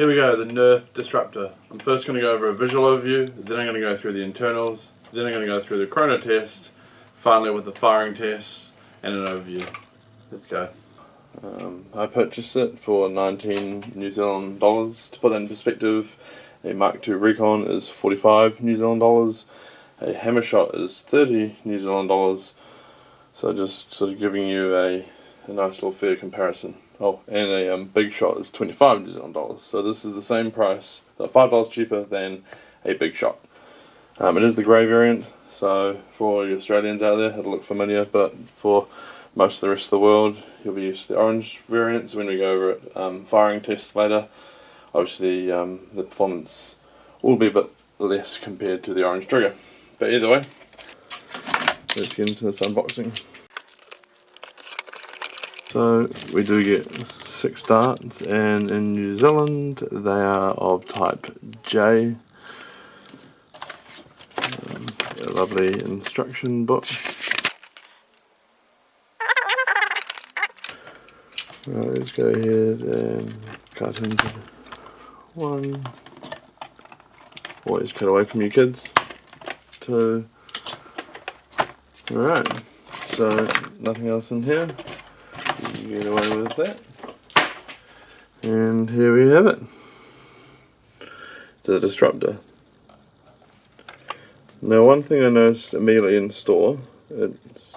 Here we go, the Nerf Disruptor. I'm first going to go over a visual overview, then I'm going to go through the internals, then I'm going to go through the Chrono test, finally with the firing test and an overview. Let's go. I purchased it for 19 New Zealand dollars. To put that in perspective, a Mark II Recon is 45 New Zealand dollars, a Hammer Shot is 30 New Zealand dollars, so just sort of giving you a nice little fair comparison. Oh, and a Big Shot is 25 New Zealand dollars, so this is the same price, so $5 cheaper than a Big Shot. It is the grey variant, so for all you Australians out there, it'll look familiar, but for most of the rest of the world, you'll be used to the orange variants. When we go over it, firing test later, obviously the performance will be a bit less compared to the orange trigger. But either way, let's get into this unboxing. So we do get 6 darts, and in New Zealand they are of type J. A lovely instruction book. Right, let's go ahead and cut into one. Always cut away from you kids. 2. Alright, so nothing else in here. You can get away with that. And here we have it. The Disruptor. Now, one thing I noticed immediately in store, it's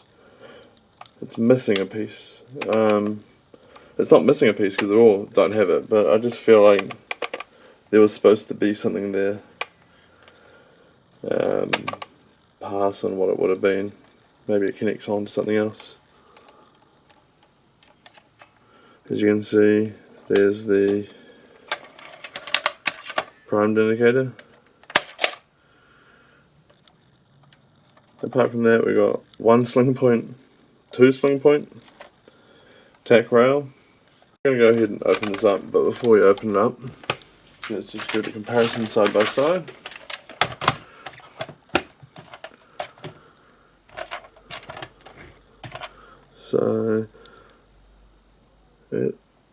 missing a piece. It's not missing a piece because they all don't have it, but I just feel like there was supposed to be something there. Pass on what it would have been. Maybe it connects on to something else. As you can see, there's the primed indicator. Apart from that, we got 1 sling point, 2 sling point, tack rail. I'm going to go ahead and open this up, but before we open it up, let's just do the comparison side by side. So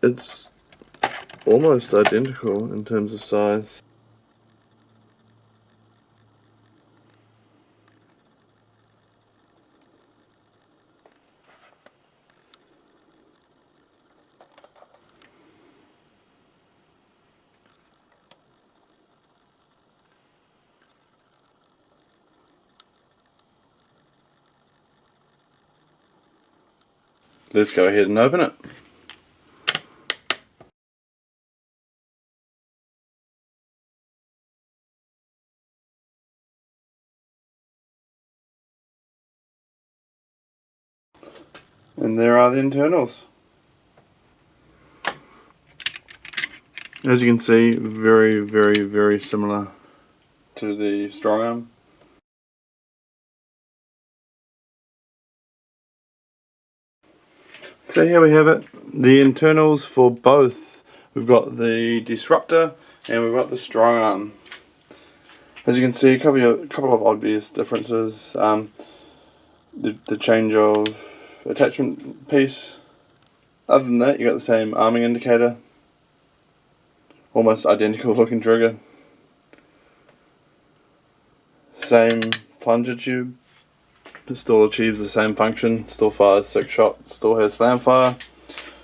it's almost identical in terms of size. Let's go ahead and open it. And there are the internals. As you can see, very, very, very similar to the Strongarm. So here we have it, the internals for both. We've got the Disruptor and we've got the Strongarm. As you can see, a couple of obvious differences. The change of attachment piece. Other than that, you got the same arming indicator. Almost identical looking trigger. Same plunger tube. It still achieves the same function, still fires 6 shots, still has slam fire,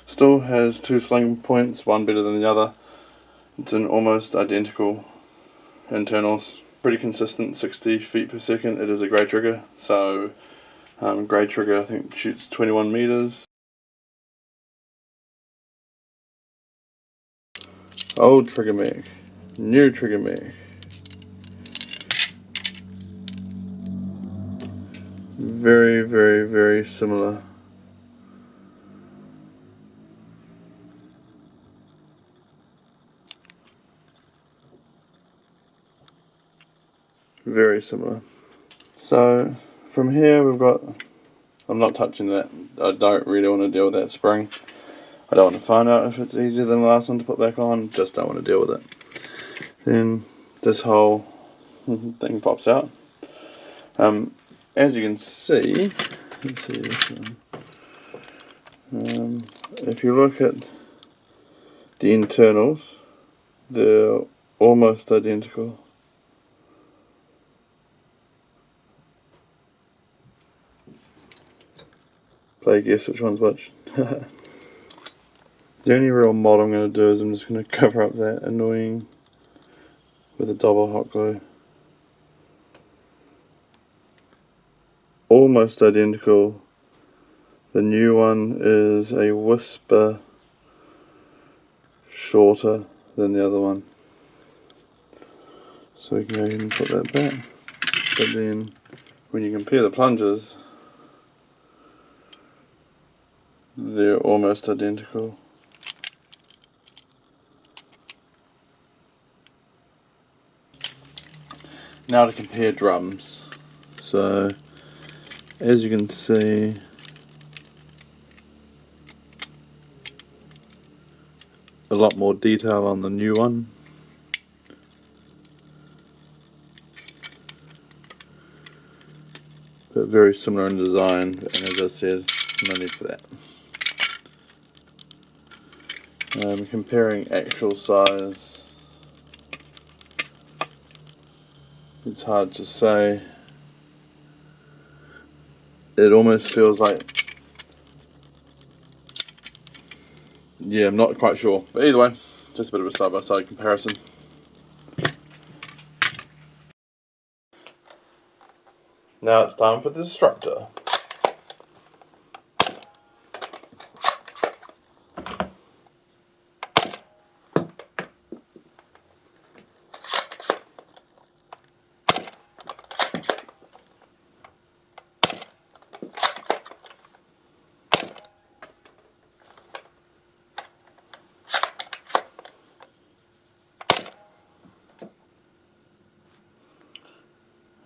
still has 2 sling points, one better than the other. It's an almost identical internals. Pretty consistent, 60 feet per second. It is a grey trigger, so grey trigger I think shoots 21 meters. Old trigger mech, new trigger mech. Very, very, very similar. Very similar. So from here we've got, I'm not touching that, I don't really want to deal with that spring. I don't want to find out if it's easier than the last one to put back on, just don't want to deal with it. Then this whole thing pops out. As you can see, let's see this one. If you look at the internals, They're almost identical. Play guess which one's which. The only real mod I'm going to do is I'm just going to cover up that annoying with a double hot glue. Almost identical. The new one is a whisper shorter than the other one. So we can go ahead and put that back. But then when you compare the plungers, they're almost identical. Now to compare drums. So as you can see, a lot more detail on the new one. But very similar in design, and as I said, no need for that. Comparing actual size, it's hard to say. It almost feels like, yeah, I'm not quite sure. But either way, just a bit of a side-by-side comparison. Now it's time for the Disruptor.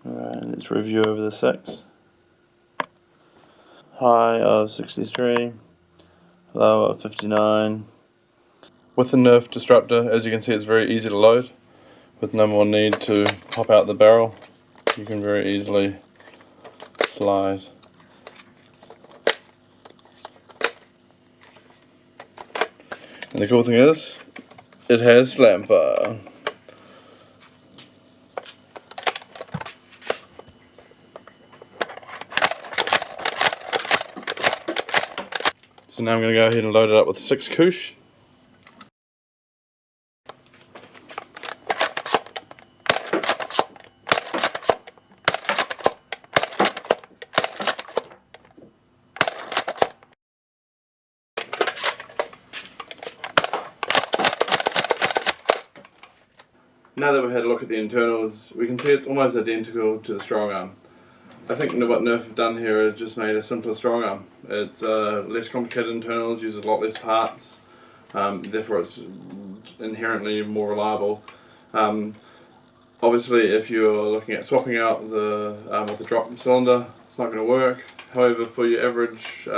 Alright, let's review over the 6. High of 63, low of 59. With the Nerf Disruptor, as you can see, it's very easy to load, with no more need to pop out the barrel. You can very easily slide. And the cool thing is, it has slam fire. So now I'm going to go ahead and load it up with 6 Koosh. Now that we've had a look at the internals, we can see it's almost identical to the Strongarm. I think what Nerf have done here is just made a simpler Strongarm. It's less complicated internals, uses a lot less parts, therefore it's inherently more reliable. Obviously, if you're looking at swapping out with the drop cylinder, it's not going to work. However, for your average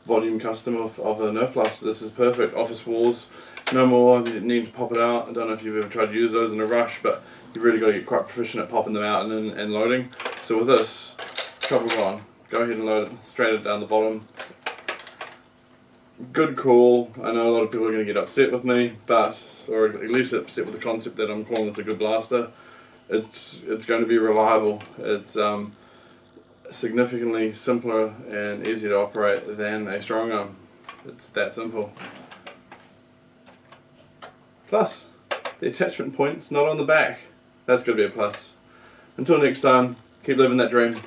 volume customer of a Nerf blaster, this is perfect. Office walls, no more need to pop it out. I don't know if you've ever tried to use those in a rush, but you've really got to get quite proficient at popping them out and loading. So with this, trouble gone. Go ahead and load it, straight it down the bottom. Good call. I know a lot of people are going to get upset with me, or at least upset with the concept that I'm calling this a good blaster. It's going to be reliable. It's significantly simpler and easier to operate than a Strongarm. It's that simple. Plus, the attachment point's not on the back. That's going to be a plus. Until next time, keep living that dream.